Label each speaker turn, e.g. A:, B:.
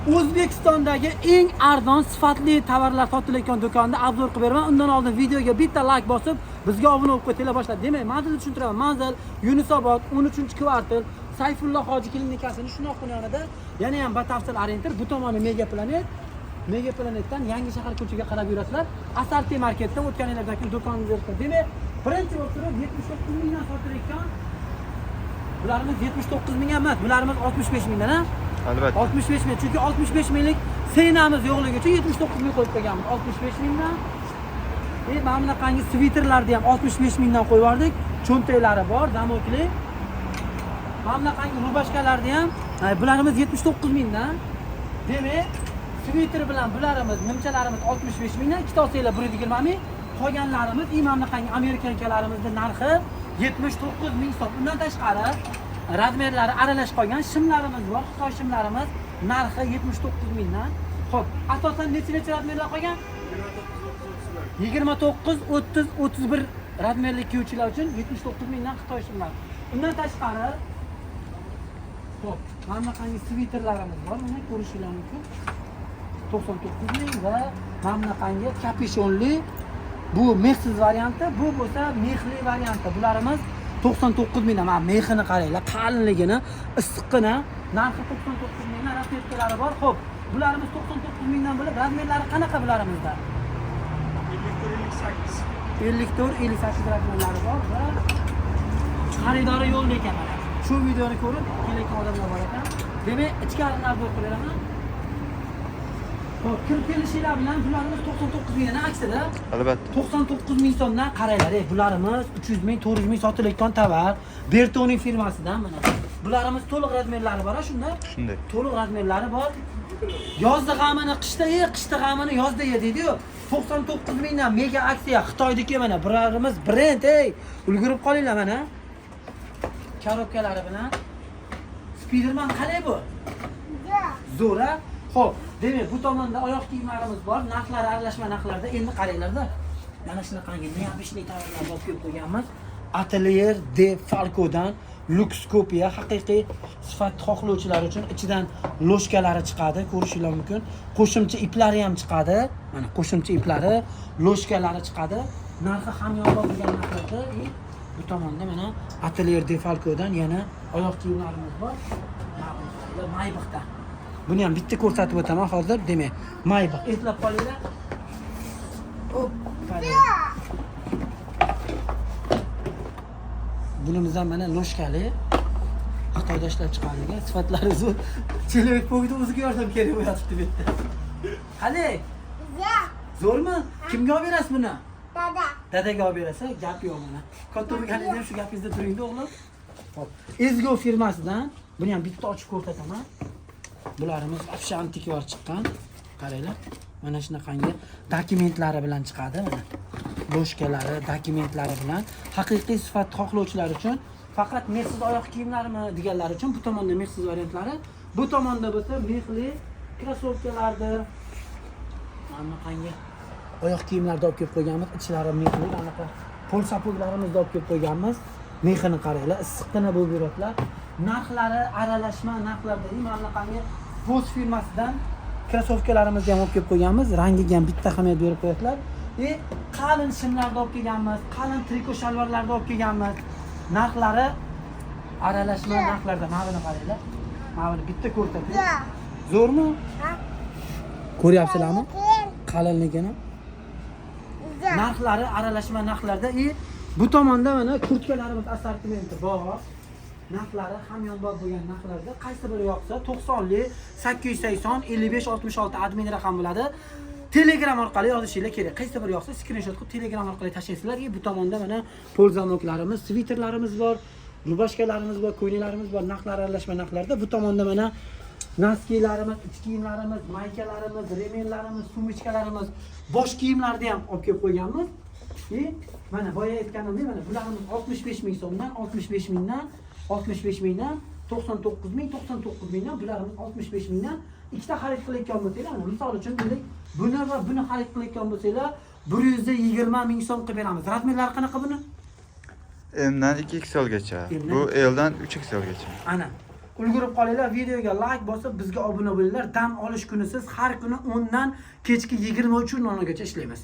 A: O'zbekistondagi eng arzon sifatli tovarlar sotilayotgan do'konni obzor qilib beraman. Undan oldin videoga bitta like bosib, bizga obuna bo'lib qo'yinglar boshlab. Demak, manzilni tushuntiraman. Manzil Yunusobod 13-kvartal Sayfullo hoji klinikasining shunoq yonida. Yana ham batafsil orientir. Bu tomoni Mega Planet. Mega Planetdan yangi shahar ko'chaga qarab yurasizlar. Asarti marketda o'tgan yillardagi do'konimiz. Demak, birinchi o'tirib 79 mingdan sotilayotgan. Bularimiz 79 ming emas, bularimiz 65 mingdan, ha?
B: Albatta.
A: 65 ming. Chunki 65 minglik senamiz yo'qligi uchun 79 ming qo'yib qo'yganmiz. 65 mingdan. Mana bunaqangi sviterlarni ham 65 mingdan qo'yib yubordik. Cho'ntaklari bor, zamokli. Mana bunaqangi rubashkalarni ham, bularimiz 79 mingdan. Demak, sviter bilan bularimiz, nimchalarimiz 65 mingdan, ikkita olsanglar 120 ming. Qolganlarimiz, mana bunaqangi amerikankalarimizni narxi 79 ming so'm. Undan tashqari razmerlari aralashib qolgan shimlarimiz bor. Xitoy shimlarimiz narxi 79 mingdan. Xo'p, asosan necha razmerlar qolgan? 29, 30, 31 razmerli kiyuvchilar uchun 79 mingdan Xitoy shimlar. Undan tashqari xo'p, mana bunaqangi sviterlarimiz bor. Buni ko'rishingiz mumkin. 99 ming va mana bunaqangi kapishonli bu mexsiz varianti, bu bo'lsa mexli varianti. Bularimiz 99 mingdan. Mana mexini qaranglar, qalinligini, issiqqina, narxi 99 mingdan, rasmetlari bor. Xo'p, bularimiz 99 mingdan bo'lib, razmerlari qanaqa bularimizda? 54, 58 razmerlari bor va xaridori yo'lda ekan mana. Shu videoni ko'rib kelayotgan odamlar bor ekan. Demak, ichkarini obzor qilib Xo'p, kirib kelishinglar bilan bularimiz 99 mingdan aksida.
B: Albatta.
A: 99 ming so'mdan qaranglar. Bularimiz 300 ming, 400 ming sotilayotgan tovar. Bertoni firmasidan mana. Bularimiz to'liq razmerlari bor, shunda.
B: Shunday.
A: To'liq razmerlari bor. Yozda g'amini qishda qishda g'amini yozda deydi-yu. 99 mingdan mega aksiya Xitoydagi mana bularimiz brend, ulgurib qolinglar mana. Korobkalari bilan. Spiderman qalay bu? Zo'ra. Xo'p, demak, bu tomonda oyoq kiyimlarimiz bor. Narxlari aralashma narxlarda. Endi qaranglar-da. Mana shunaqangi neobishli tovarlarni olib kelib qo'yganmiz. Atelier de Falco'dan Lux Kopiya haqiqiy sifat xohlovchilar uchun ichidan loshkalari chiqadi, ko'rishingiz mumkin. Qo'shimcha iplari ham chiqadi. Mana qo'shimcha iplari, loshkalari chiqadi. Narxi hamyonbop bo'lgan narxlarda. Bu tomonda mana Atelier de Falco'dan yana oyoq kiyimlarimiz bor. Maybixda. Buni ham bitta ko'rsatib o'taman hozir. Demak, Maybix eslab qolinglar. Hop, bunimizdan mana loshkali Xitoyda ishlab chiqarilgan, sifatlari zo'r. Chelak po'g'ida o'ziga yordam kerak bo'lyapti bu yerda. Qani? Zo'rmi? Kimga olib berasiz buni? Dadaga olib berasiz, gap yo'q mana. Katta bo'lganingizda shu gapingizda turing-da o'g'lim. Hop, Ezgo firmasidan buni ham bitta ochib ko'rsataman. Bularimiz afsha antikvar chiqqan. Qaranglar. Mana shunaqangi dokumentlari bilan chiqadi mana. Loshkalari, dokumentlari bilan haqiqiy sifat xohlovchilar uchun faqat mexsiz oyoq kiyimlarimi deganlar uchun bu tomonda mexsiz variantlari, bu tomonda bo'lsa mexli krossovkalarni mana qangi oyoq kiyimlarni olib kelib qo'yganmiz. Ichlari mexli, anaqa pol sapoglarimizni olib kelib qo'yganmiz. Mexini qaranglar, issiqqina bo'lib yuradilar. Narxlari aralashma narxlarda, mana qangi Voz firmasidan krossovkalarimizni ham olib kelib qo'yganmiz. Rangiga ham bitta ahamiyat berib qo'yadilar. Qalin shimlarni olib kelganmiz, qalin triko shalvarlarni olib kelganmiz. Narxlari aralashma narxlarda. Mana buni qaranglar. Mana buni bitta ko'rsatib. Zo'rmi? Ko'ryapsizlarmi? Qalinligini. Narxlari aralashma narxlarda. Bu tomonda mana kurtkalarimiz assortimenti bor. Narxlari hamyonbop bo'lgan narxlarda. Qaysi biri yoqsa 90lik 880 55 66 admin raqam bo'ladi. Telegram orqali yozishingiz kerak. Qaysi biri yoqsa screenshot qilib Telegram orqali tashlaysizlar. Bu tomonda mana pol zamoklarimiz, sviterlarimiz bor, rubashkalarimiz bor, ko'ylaklarimiz bor, narxlar aralashma narxlarda. Bu tomonda mana naskilarimiz, ich kiyimlarimiz, maykalarimiz, remenlarimiz, sumочкаlarimiz, bosh kiyimlarni ham olib kelib qo'yganmiz. Mana boya aytganimdek, mana bularimiz 65 ming so'mdan, 65 mingdan, 65 mingdan, 99 ming, 99 mingdan, bularimiz 65 mingdan. Ikkita xarid qilayotgan bo'lsanglar, misol uchun deylik, buni va buni xarid qilayotgan bo'lsanglar, 120 ming so'm qilib beramiz. Razmerlari qanaqa buni?
B: M'dan 2XL gacha. Bu L'dan 3XL gacha.
A: Ana. Ulgurib qolinglar, videoga like bosib, bizga obuna bo'linglar. Dam olish kunisiz har kuni 10 dan kechki 23:00 gacha ishlaymiz.